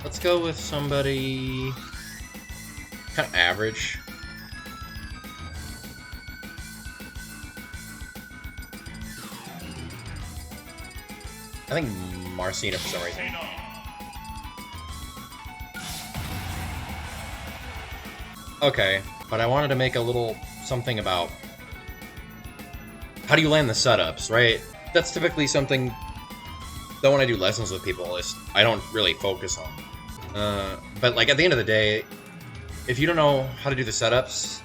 Let's go with somebody kind of average. I think Marcina for some reason. Okay, but I wanted to make a little something about how do you land the setups, right? That's typically something that when I do lessons with people, I don't really focus on. But like at the end of the day, if you don't know how to do the setups,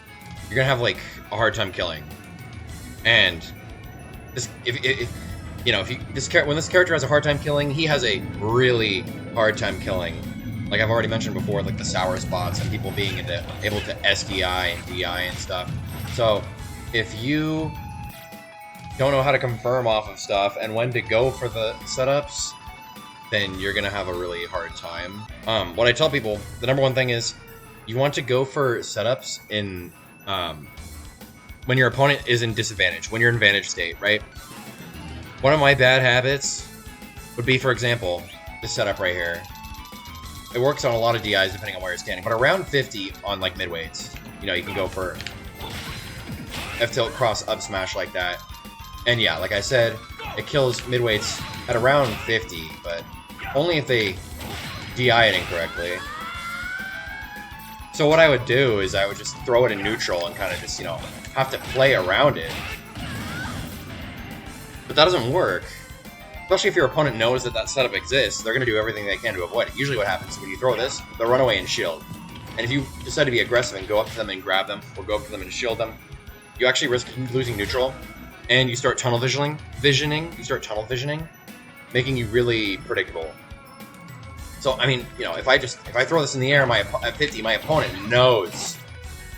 you're gonna have like a hard time killing. And this, when this character has a hard time killing, he has a really hard time killing. Like I've already mentioned before, like the sour spots and people being able to SDI and DI and stuff. So if you don't know how to confirm off of stuff and when to go for the setups, then you're gonna have a really hard time. What I tell people, the number one thing is you want to go for setups in when your opponent is in disadvantage, when you're in advantage state, right? One of my bad habits would be, for example, this setup right here. It works on a lot of DIs depending on where you're standing, but around 50 on like midweights, you can go for F tilt cross up smash like that. And yeah, like I said, it kills midweights at around 50, but only if they DI it incorrectly. So what I would do is I would just throw it in neutral and kind of just, have to play around it. But that doesn't work. Especially if your opponent knows that setup exists, they're going to do everything they can to avoid it. Usually what happens is when you throw this, they'll run away and shield. And if you decide to be aggressive and go up to them and grab them, or go up to them and shield them, you actually risk losing neutral. And you start tunnel visioning, making you really predictable. So, I mean, if I throw this in the air at 50, my opponent knows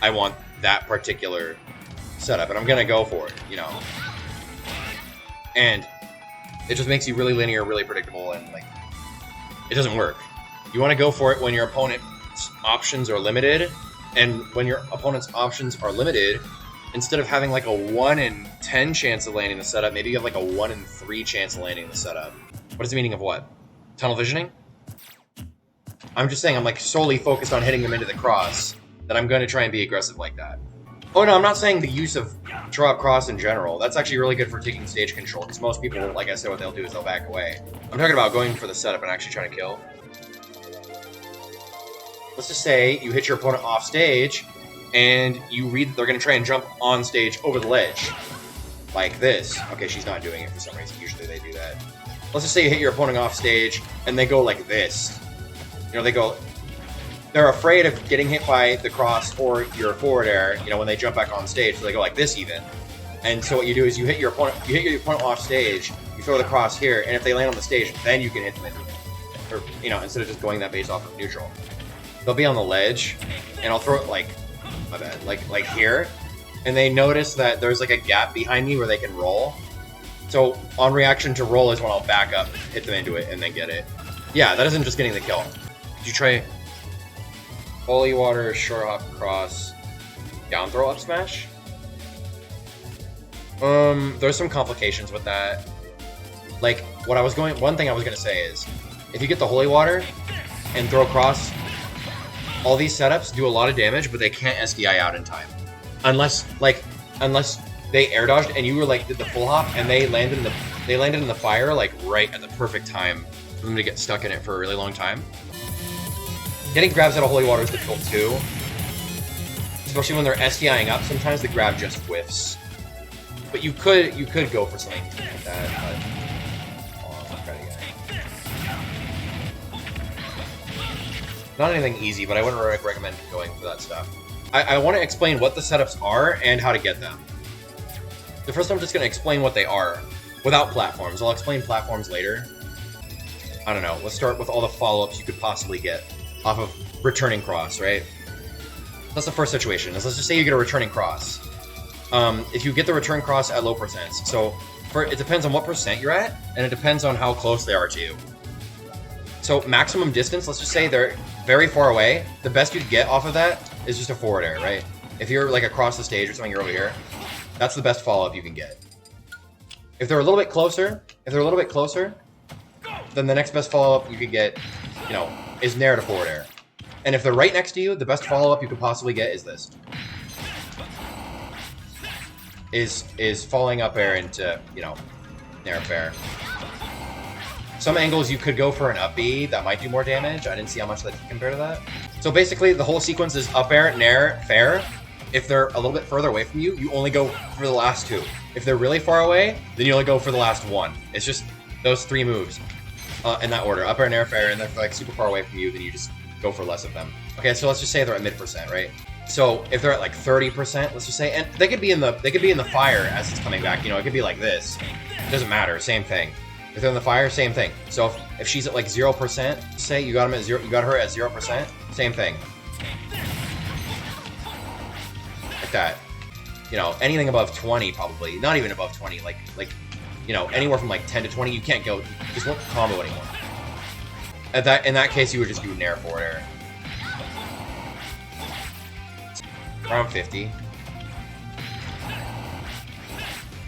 I want that particular setup, and I'm gonna go for it, And it just makes you really linear, really predictable, and like, it doesn't work. You want to go for it when your opponent's options are limited, and when your opponent's options are limited, instead of having like a 1 in 10 chance of landing the setup, maybe you have like a 1 in 3 chance of landing the setup. What is the meaning of what? Tunnel visioning? I'm just saying I'm like solely focused on hitting them into the cross, that I'm going to try and be aggressive like that. Oh no, I'm not saying the use of drop cross in general. That's actually really good for taking stage control, because most people, like I said, what they'll do is they'll back away. I'm talking about going for the setup and actually trying to kill. Let's just say you hit your opponent off stage, and you read that they're going to try and jump on stage over the ledge. Like this. Okay, she's not doing it for some reason. Usually they do that. Let's just say you hit your opponent off stage, and they go like this. They're afraid of getting hit by the cross or your forward air, when they jump back on stage, so they go like this even. And so what you do is you hit your opponent off stage, you throw the cross here, and if they land on the stage, then you can hit them into it. Or, instead of just going that base off of neutral. They'll be on the ledge, and I'll throw it like here, and they notice that there's like a gap behind me where they can roll. So on reaction to roll is when I'll back up, hit them into it, and then get it. Yeah, that isn't just getting the kill. Could you try Holy Water, Short Hop Cross, down throw up smash? There's some complications with that. Like, one thing I was gonna say is, if you get the Holy Water and throw cross, all these setups do a lot of damage, but they can't SDI out in time. Unless they air dodged and you were like, did the full hop and they landed in the fire, like right at the perfect time for them to get stuck in it for a really long time. Getting grabs out of Holy Water is difficult too. Especially when they're SDIing up, sometimes the grab just whiffs. But you could go for something like that, but I'll try it again. Not anything easy, but I wouldn't recommend going for that stuff. I want to explain what the setups are and how to get them. The first I'm just going to explain what they are, without platforms. I'll explain platforms later. I don't know, let's start with all the follow-ups you could possibly get off of returning cross, right? That's the first situation. Let's just say you get a returning cross. If you get the return cross at low percents, so it depends on what percent you're at, and it depends on how close they are to you. So maximum distance, let's just say they're very far away, the best you'd get off of that is just a forward air, right? If you're like across the stage or something, you're over here, that's the best follow-up you can get. If they're a little bit closer, then the next best follow-up you could get, you know, is Nair to forward air. And if they're right next to you, the best follow-up you could possibly get is this. Is falling up air into, you know, Nair fair. Some angles you could go for an up B that might do more damage. I didn't see how much that did compare to that. So basically the whole sequence is up air, Nair, fair. If they're a little bit further away from you, you only go for the last two. If they're really far away, then you only go for the last one. It's just those three moves in that order. Up air, Nair, fair, and if they're like super far away from you, then you just go for less of them. Okay, so let's just say they're at mid%, right? So if they're at like 30%, let's just say, and they could be in the fire as it's coming back. You know, it could be like this. It doesn't matter. Same thing. If they're in the fire, same thing. So if she's at like 0%, say you got her at 0%, same thing. Like that. You know, anything above 20 probably. Not even above 20. Like you know, anywhere from like 10 to 20, you can't go. Just won't combo anymore. In that case, you would just do Nair forward air. Around 50.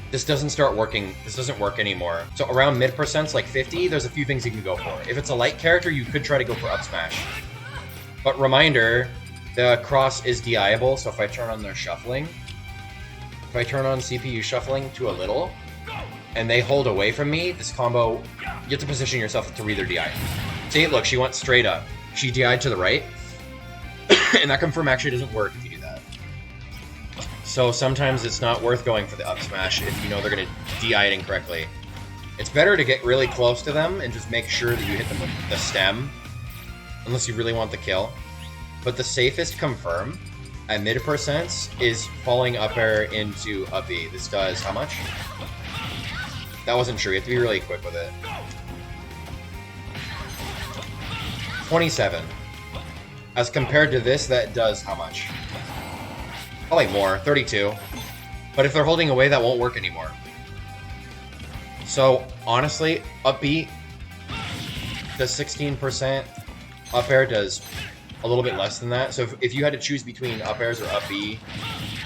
This doesn't start working. This doesn't work anymore. So around mid%, like 50, there's a few things you can go for. If it's a light character, you could try to go for up smash. But reminder, the cross is DI-able, so if I turn on their shuffling, if I turn on CPU shuffling to a little, and they hold away from me, this combo, you have to position yourself to read their DI. See, look, she went straight up. She DI'd to the right, and that confirm actually doesn't work if you do that. So sometimes it's not worth going for the up smash if you know they're going to DI it incorrectly. It's better to get really close to them and just make sure that you hit them with the stem, unless you really want the kill. But the safest confirm at mid% is falling up air into up B. This does how much? That wasn't true. You have to be really quick with it. 27. As compared to this, that does how much? Probably more, 32. But if they're holding away, that won't work anymore. So, honestly, up B does 16%. Up air does a little bit less than that. So if you had to choose between up airs or up B,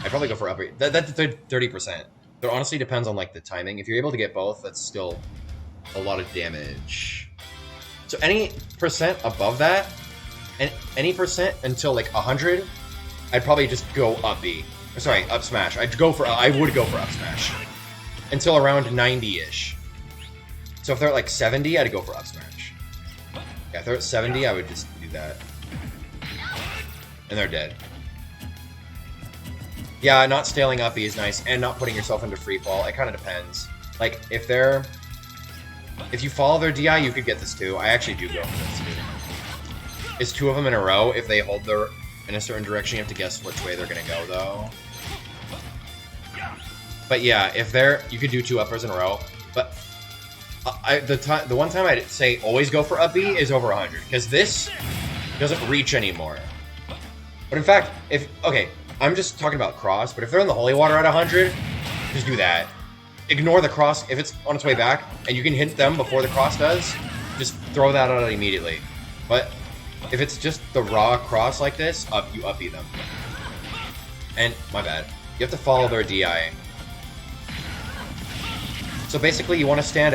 I'd probably go for up air. That's 30%. But honestly depends on like the timing. If you're able to get both, that's still a lot of damage. So any percent above that, and any percent until like 100, I'd probably just go up B. Sorry, up smash. I would go for up smash until around 90-ish. So if they're at like 70, I'd go for up smash. Yeah, if they're at 70, I would just do that. And they're dead. Yeah, not staling up B is nice, and not putting yourself into free fall. It kind of depends. Like, if you follow their DI, you could get this too. I actually do go for this too. It's two of them in a row. If they hold their in a certain direction, you have to guess which way they're gonna go, though. But yeah, you could do two uppers in a row. But the one time I'd say always go for up B is over 100, because this doesn't reach anymore. But in fact, I'm just talking about cross, but if they're in the holy water at 100, just do that. Ignore the cross. If it's on its way back, and you can hit them before the cross does, just throw that out immediately. But if it's just the raw cross like this, you up B them. And, my bad, you have to follow their DI. So basically, you want to stand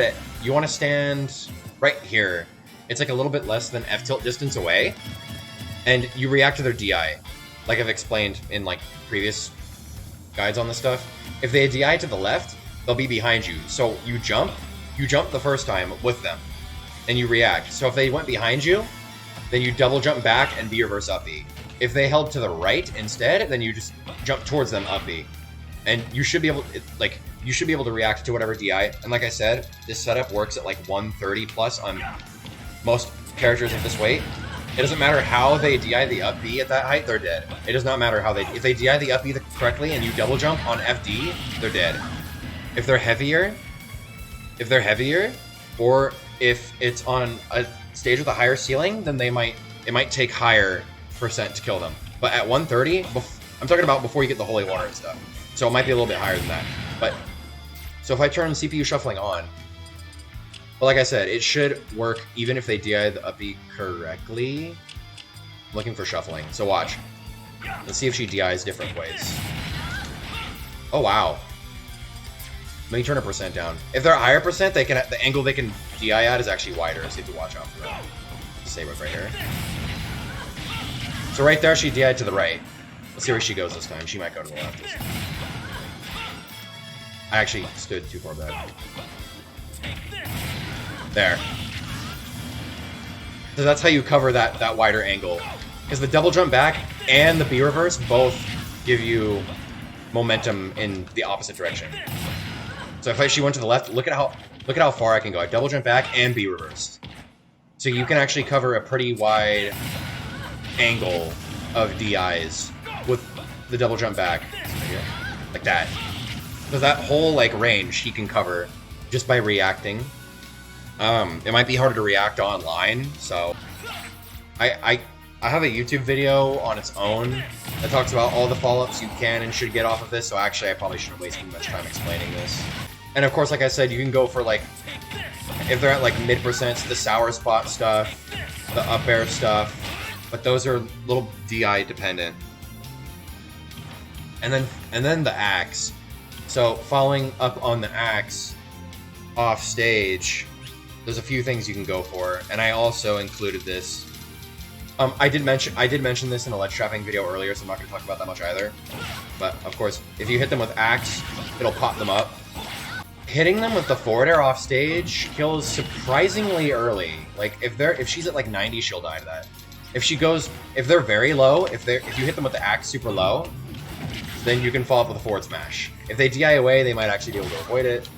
right here. It's like a little bit less than F-tilt distance away, and you react to their DI. Like I've explained in like previous guides on this stuff. If they DI to the left, they'll be behind you. So you jump the first time with them, and you react. So if they went behind you, then you double jump back and B reverse up B. If they held to the right instead, then you just jump towards them up B. And you should be able to react to whatever DI. And like I said, this setup works at like 130 plus on most characters at this weight. It doesn't matter how they DI the up B at that height, they're dead. It does not matter if they DI the up B correctly and you double jump on FD, they're dead. If they're heavier, or if it's on a stage with a higher ceiling, then it might take higher percent to kill them. But at 130, I'm talking about before you get the holy water and stuff. So it might be a little bit higher than that. But so if I turn CPU shuffling on, but like I said, it should work even if they DI the up B correctly. I'm looking for shuffling, so watch. Let's see if she DIs different ways. Oh wow. Let me turn a percent down. If they're a higher percent, they can the angle they can DI at is actually wider, so you have to watch out for that. Save it right here. So right there, she DI'd to the right. Let's see where she goes this time. She might go to the left. I actually stood too far back. There. So that's how you cover that wider angle. Because the double jump back and the B reverse both give you momentum in the opposite direction. So if she went to the left, look at how far I can go. I double jump back and B reverse. So you can actually cover a pretty wide angle of DIs with the double jump back. Like that. So that whole like range he can cover just by reacting. It might be harder to react online, so I have a YouTube video on its own that talks about all the follow-ups you can and should get off of this, so actually I probably shouldn't waste too much time explaining this. And of course, like I said, you can go for like, if they're at like mid-percents, the sour spot stuff, the up air stuff, but those are little DI dependent. And then the axe. So following up on the axe off stage, there's a few things you can go for, and I also included this. I did mention this in a ledge trapping video earlier, so I'm not going to talk about that much either. But of course, if you hit them with axe, it'll pop them up. Hitting them with the forward air off stage kills surprisingly early. Like if she's at like 90, she'll die to that. If they're very low, if you hit them with the axe super low, then you can follow up with a forward smash. If they DI away, they might actually be able to avoid it.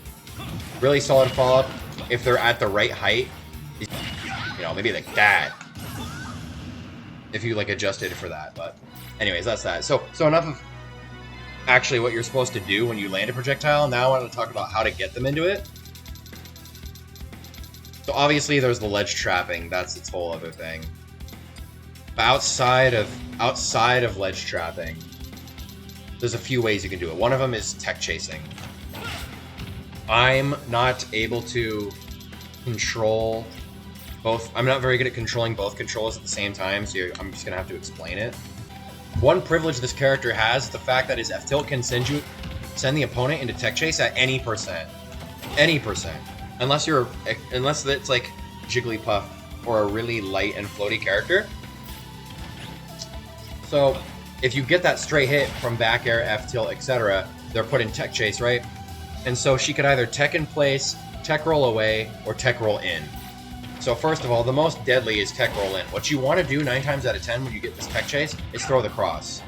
Really solid follow up if they're at the right height. You know, maybe like that. If you like adjusted for that, but anyways, that's that. So enough of actually what you're supposed to do when you land a projectile. Now I want to talk about how to get them into it. So obviously there's the ledge trapping. That's its whole other thing. But outside of ledge trapping, there's a few ways you can do it. One of them is tech chasing. I'm not able to control both. I'm not very good at controlling both controls at the same time, so I'm just gonna have to explain it. One privilege this character has is the fact that his F tilt can send the opponent into tech chase at any percent. Any percent. Unless it's like Jigglypuff or a really light and floaty character. So if you get that straight hit from back air, F tilt, etc., they're put in tech chase, right? And so she could either tech in place, tech roll away, or tech roll in. So first of all, the most deadly is tech roll in. What you want to do 9 times out of 10 when you get this tech chase is throw the cross.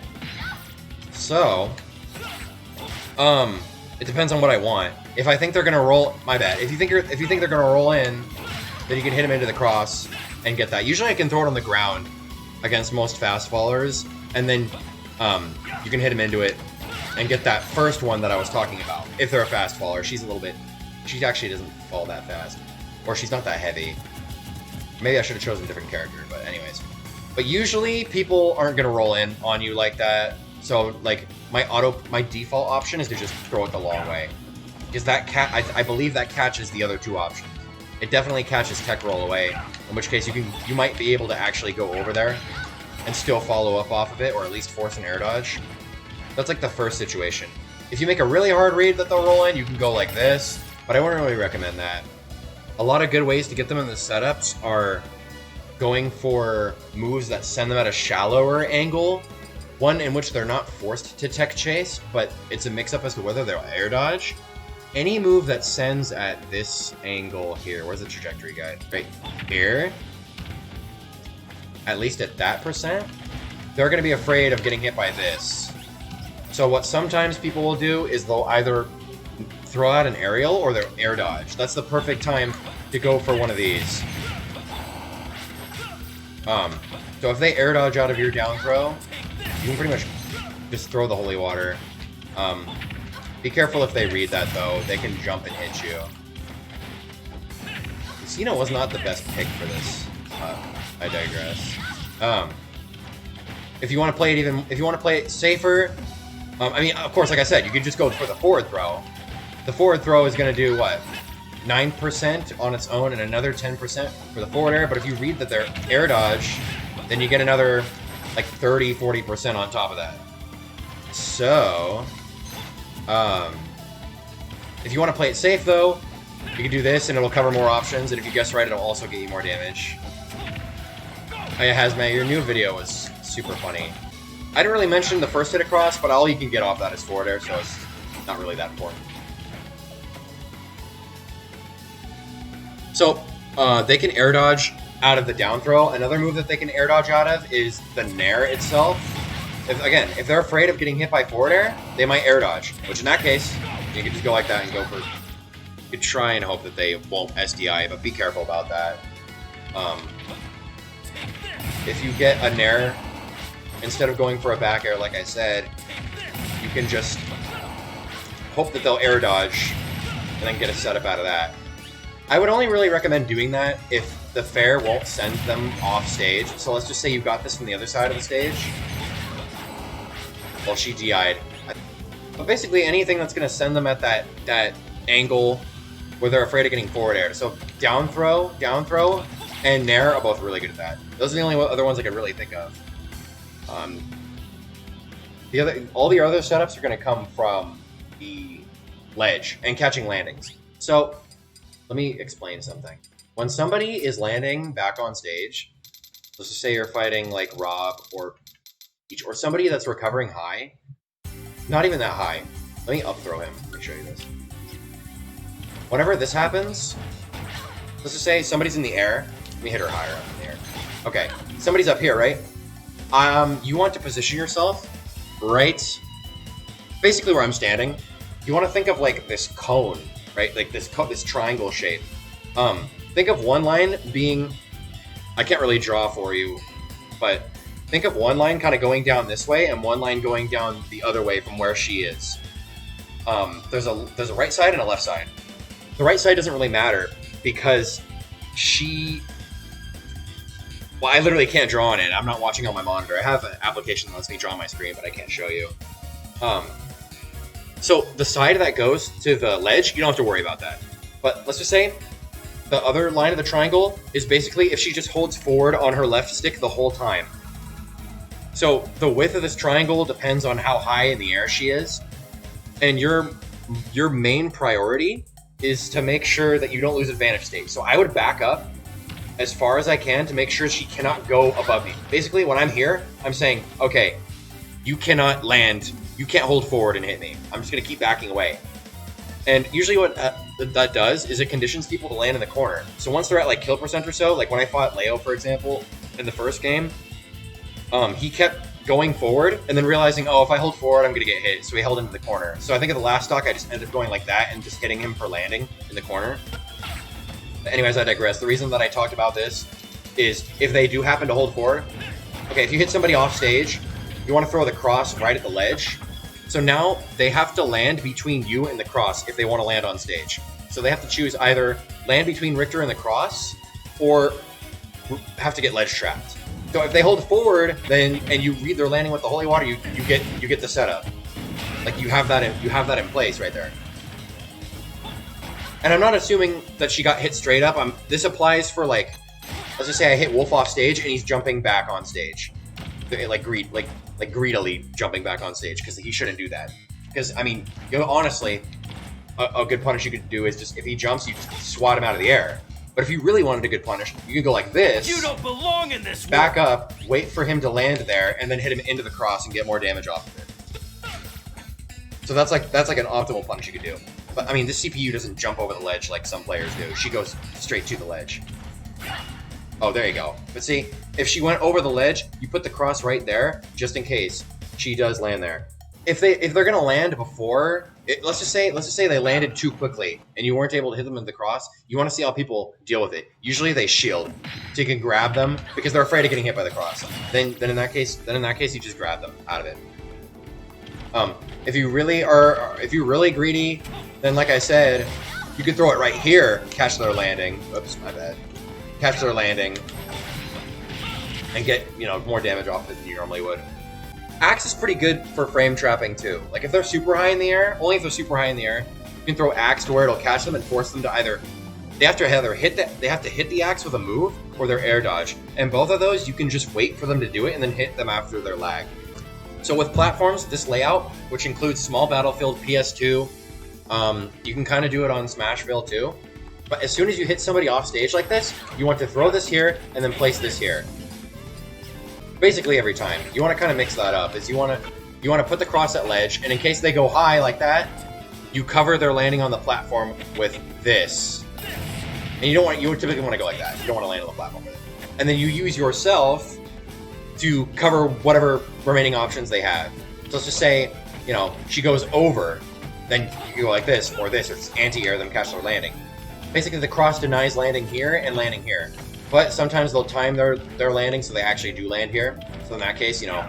So, it depends on what I want. If I think they're gonna roll, my bad. If you think they're gonna roll in, then you can hit them into the cross and get that. Usually I can throw it on the ground against most fast fallers, and then you can hit them into it and get that first one that I was talking about. If they're a fast faller, she actually doesn't fall that fast, or she's not that heavy. Maybe I should have chosen a different character, but anyways. But usually people aren't gonna roll in on you like that. So like my default option is to just throw it the long way, because I believe that catches the other two options. It definitely catches tech roll away, in which case you might be able to actually go over there and still follow up off of it, or at least force an air dodge. That's like the first situation. If you make a really hard read that they'll roll in, you can go like this, but I wouldn't really recommend that. A lot of good ways to get them in the setups are going for moves that send them at a shallower angle, one in which they're not forced to tech chase, but it's a mix-up as to whether they'll air dodge. Any move that sends at this angle here, where's the trajectory guide? Right here, at least at that percent, they're going to be afraid of getting hit by this. So what sometimes people will do is they'll either throw out an aerial or they'll air dodge. That's the perfect time to go for one of these. So if they air dodge out of your down throw, you can pretty much just throw the holy water. Be careful if they read that though. They can jump and hit you. Casino was not the best pick for this. I digress. If you want to play it safer, I mean, of course, like I said, you could just go for the forward throw. The forward throw is going to do, what, 9% on its own and another 10% for the forward air. But if you read that they're air dodge, then you get another, like, 30-40% on top of that. So, if If you want to play it safe, though, you can do this, and it'll cover more options, and if you guess right, it'll also get you more damage. Oh yeah, Hazmat, your new video was super funny. I didn't really mention the first hit across, but all you can get off that is forward air, so it's not really that important. So, they can air dodge out of the down throw. Another move that they can air dodge out of is the Nair itself. If they're afraid of getting hit by forward air, they might air dodge, which in that case, you can just go like that and go for... You could try and hope that they won't SDI, but be careful about that. If you get a Nair, instead of going for a back air, like I said, you can just hope that they'll air dodge and then get a setup out of that. I would only really recommend doing that if the fair won't send them off stage. So let's just say you got this from the other side of the stage. Well, she DI'd. But basically anything that's going to send them at that angle where they're afraid of getting forward air. So down throw, and Nair are both really good at that. Those are the only other ones I could really think of. All the other setups are going to come from the ledge and catching landings. So let me explain something. When somebody is landing back on stage, let's just say you're fighting like Rob or somebody that's recovering high, not even that high. Let me up throw him. Let me show you this. Whenever this happens, let's just say somebody's in the air. Let me hit her higher up in the air. Okay, somebody's up here, right? You want to position yourself right, basically where I'm standing. You want to think of like this cone, right? Like this triangle shape. Think of one line being, I can't really draw for you, but think of one line kind of going down this way and one line going down the other way from where she is. There's a right side and a left side. The right side doesn't really matter because well, I literally can't draw on it. I'm not watching on my monitor. I have an application that lets me draw on my screen, but I can't show you. So the side that goes to the ledge, you don't have to worry about that. But let's just say the other line of the triangle is basically if she just holds forward on her left stick the whole time. So the width of this triangle depends on how high in the air she is. And your main priority is to make sure that you don't lose advantage state. So I would back up as far as I can to make sure she cannot go above me. Basically, when I'm here, I'm saying, okay, you cannot land, you can't hold forward and hit me. I'm just gonna keep backing away. And usually what that does is it conditions people to land in the corner. So once they're at like kill percent or so, like when I fought Leo, for example, in the first game, he kept going forward and then realizing, oh, if I hold forward, I'm gonna get hit. So he held into the corner. So I think at the last stock, I just ended up going like that and just hitting him for landing in the corner. But anyways, I digress. The reason that I talked about this is if they do happen to hold forward, okay, if you hit somebody off stage, you want to throw the cross right at the ledge. So now they have to land between you and the cross if they want to land on stage. So they have to choose either land between Richter and the cross or have to get ledge trapped. So if they hold forward, then and you read they're landing with the holy water, you get the setup. Like you have that in place right there. And I'm not assuming that she got hit straight up. This applies for like, let's just say I hit Wolf off stage and he's jumping back on stage, like greedily jumping back on stage because he shouldn't do that. Because I mean, honestly, a good punish you could do is just if he jumps, you just swat him out of the air. But if you really wanted a good punish, you could go like this. You don't belong in this. Back up, wait for him to land there, and then hit him into the cross and get more damage off of it. So that's like an optimal punish you could do. But I mean, this CPU doesn't jump over the ledge like some players do. She goes straight to the ledge. Oh, there you go. But see, if she went over the ledge, you put the cross right there, just in case she does land there. If they're gonna land before, let's just say they landed too quickly and you weren't able to hit them with the cross. You want to see how people deal with it. Usually they shield, so you can grab them because they're afraid of getting hit by the cross. Then in that case, you just grab them out of it. If you're really greedy, then like I said, you can throw it right here, catch their landing. Oops, my bad. Catch their landing and get more damage off it than you normally would. Axe is pretty good for frame trapping too. Like if they're super high in the air, only if they're super high in the air, you can throw Axe to where it'll catch them and force them to either they have to hit the Axe with a move or their air dodge. And both of those you can just wait for them to do it and then hit them after their lag. So with platforms, this layout, which includes small battlefield, PS2, You can kind of do it on Smashville too. But as soon as you hit somebody off stage like this, you want to throw this here and then place this here. Basically every time. You want to kind of mix that up. You want to put the cross at ledge, and in case they go high like that, you cover their landing on the platform with this. And you typically want to go like that. You don't want to land on the platform with it. And then you use yourself to cover whatever remaining options they have. So let's just say, you know, she goes over, then you go like this, or it's anti-air them catch their landing. Basically, the cross denies landing here and landing here. But sometimes they'll time their landing so they actually do land here. So in that case, you know,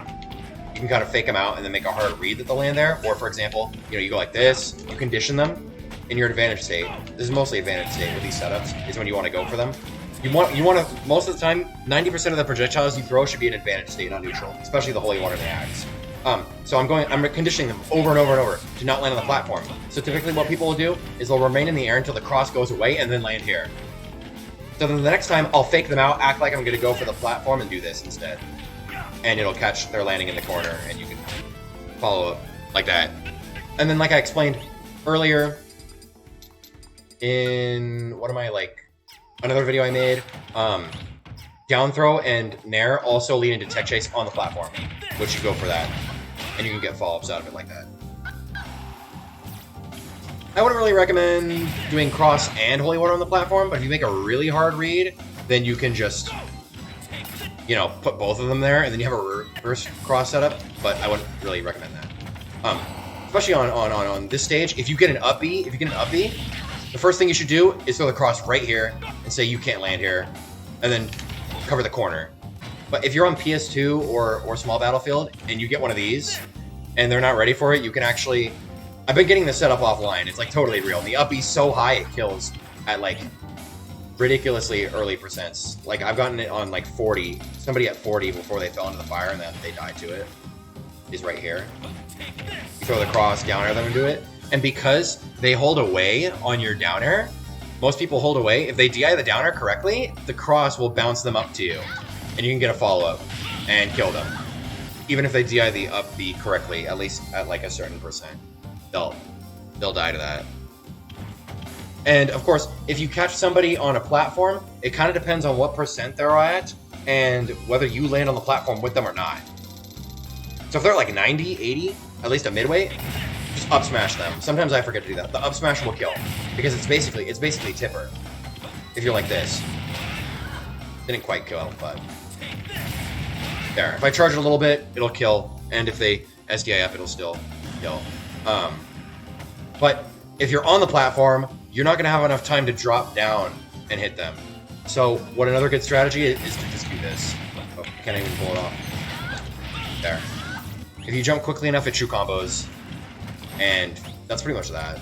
you can kind of fake them out and then make a hard read that they'll land there. Or for example, you know, you go like this, you condition them in your advantage state. This is mostly advantage state with these setups, is when you want to go for them. You want to, most of the time, 90% of the projectiles you throw should be in advantage state, not neutral, especially the holy water and the axe. So I'm conditioning them over and over and over to not land on the platform. So typically what people will do is they'll remain in the air until the cross goes away and then land here. So then the next time I'll fake them out, act like I'm going to go for the platform and do this instead. And it'll catch their landing in the corner and you can follow up like that. And then like I explained earlier in, another video I made, down throw and nair also lead into tech chase on the platform, which you go for that. And you can get follow-ups out of it like that. I wouldn't really recommend doing cross and holy water on the platform, but if you make a really hard read, then you can just, you know, put both of them there, and then you have a reverse cross setup, but I wouldn't really recommend that. Especially on this stage, if you get an up B, the first thing you should do is throw the cross right here and say you can't land here, and then cover the corner. But if you're on PS2 or Small Battlefield and you get one of these and they're not ready for it, you can actually... I've been getting the setup offline. It's like totally real. The up B's so high it kills at like ridiculously early percents. Like I've gotten it on like 40. Somebody at 40 before they fell into the fire and then they died to it. Is right here. You throw the cross, down air them and do it. And because they hold away on your down air, most people hold away. If they DI the down air correctly, the cross will bounce them up to you. And you can get a follow-up and kill them. Even if they DI the up B correctly, at least at like a certain percent. They'll die to that. And of course, if you catch somebody on a platform, it kind of depends on what percent they're at and whether you land on the platform with them or not. So if they're like 90, 80, at least a midweight, just up smash them. Sometimes I forget to do that. The up smash will kill because it's basically tipper. If you're like this, didn't quite kill, but there. If I charge it a little bit, it'll kill, and if they SDI up, it'll still kill. But if you're on the platform, you're not going to have enough time to drop down and hit them. So what another good strategy is to just do this. Oh, can't even pull it off. There. If you jump quickly enough, it true combos. And that's pretty much that.